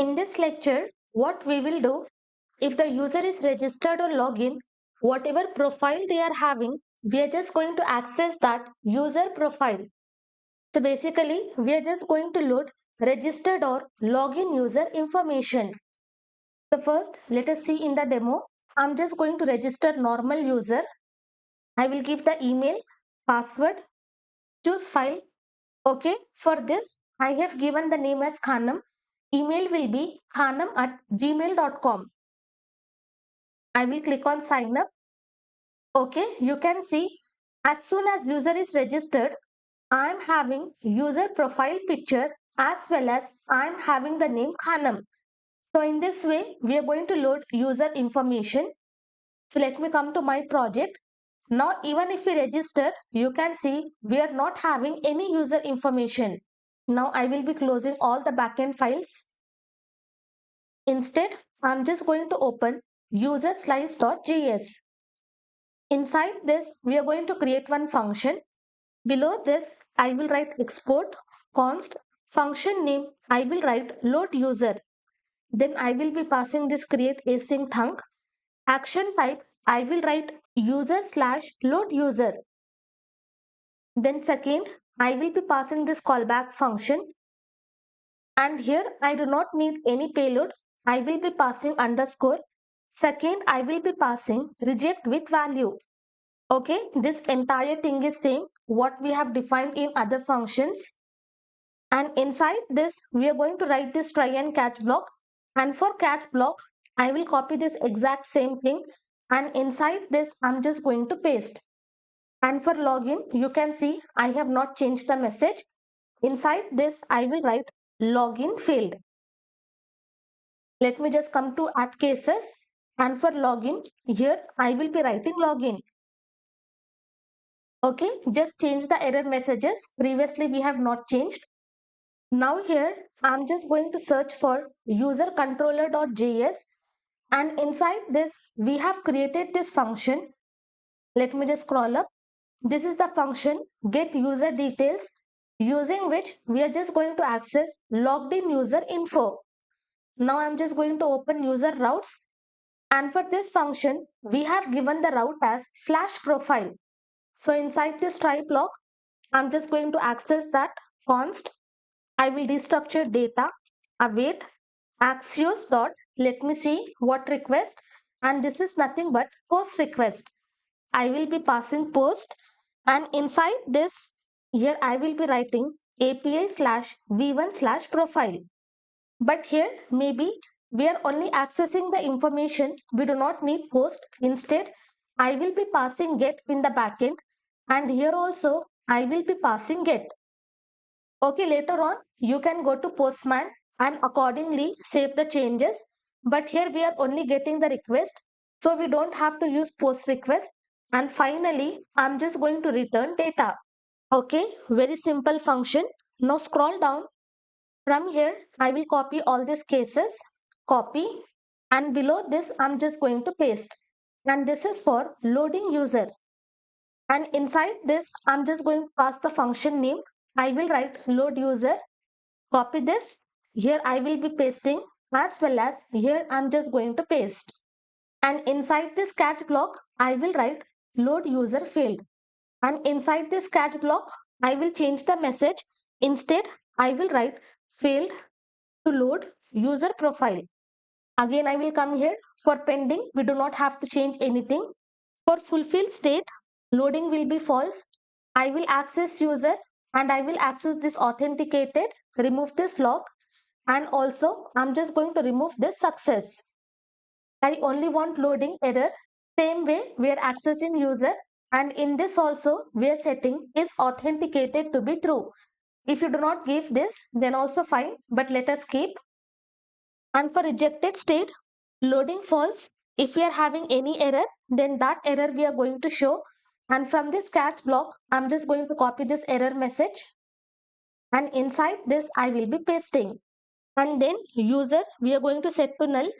In this lecture, what we will do, if the user is registered or login, whatever profile they are having, we are just going to access that user profile. So basically, we are just going to load registered or login user information. So first, let us see in the demo. I'm just going to register normal user. I will give the email, password, choose file. Okay, for this, I have given the name as Khanam. Email will be khanam@gmail.com. I will click on sign up. Okay, you can see as soon as user is registered, I am having user profile picture as well as I am having the name Khanam. So in this way, we are going to load user information. So let me come to my project. Now, even if we register, you can see we are not having any user information. Now I will be closing all the backend files. Instead, I'm just going to open user_slice.js. Inside this, we are going to create one function. Below this, I will write export const function name. I will write load user. Then I will be passing this create async thunk. Action type, I will write user/load user. Then second, I will be passing this callback function. And here I do not need any payload. I will be passing underscore. Second, I will be passing reject with value. Okay, this entire thing is same what we have defined in other functions. And inside this, we are going to write this try and catch block. And for catch block, I will copy this exact same thing. And inside this, I'm just going to paste. And for login, you can see I have not changed the message. Inside this, I will write login failed. Let me just come to add cases, and for login, here I will be writing login. Okay, just change the error messages. Previously we have not changed. Now here I'm just going to search for user controller.js, and inside this we have created this function. Let me just scroll up. This is the function get user details, using which we are just going to access logged in user info. Now I'm just going to open user routes. And for this function, we have given the route as /profile. So inside this try block, I'm just going to access that const. I will destructure data, await, axios dot, let me see what request. And this is nothing but post request. I will be passing post. And inside this, here I will be writing API/v1/profile. But here maybe we are only accessing the information. We do not need post. Instead, I will be passing get in the backend, and here also I will be passing get. Okay, later on you can go to Postman and accordingly save the changes. But here we are only getting the request, so we don't have to use post request. And finally, I'm just going to return data. Okay, very simple function. Now scroll down. From here, I will copy all these cases, copy, and below this, I'm just going to paste. And this is for loading user. And inside this, I'm just going to pass the function name. I will write load user, copy this. Here I will be pasting, as well as here I'm just going to paste. And inside this catch block, I will write load user failed. And inside this catch block, I will change the message. Instead, I will write failed to load user profile. Again, I will come here. For pending, we do not have to change anything. For fulfilled state, loading will be false. I will access user and I will access this authenticated, remove this lock, and also I'm just going to remove this success. I only want loading error. Same way we are accessing user, and in this also we are setting is authenticated to be true. If you do not give this, then also fine, but let us keep. And for rejected state, loading false. If we are having any error, then that error we are going to show. And from this catch block, I'm just going to copy this error message. And inside this, I will be pasting. And then user, we are going to set to null.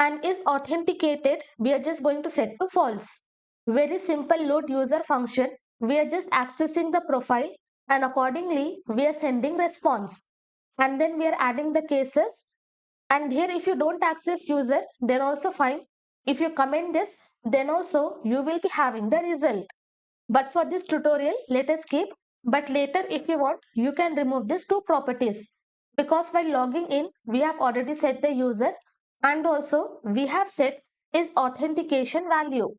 And is authenticated, we are just going to set to false. Very simple load user function. We are just accessing the profile, and accordingly, we are sending response. And then we are adding the cases. And here if you don't access user, then also fine. If you comment this, then also you will be having the result. But for this tutorial, let us keep. But later if you want, you can remove these two properties. Because while logging in, we have already set the user and also we have set his authentication value.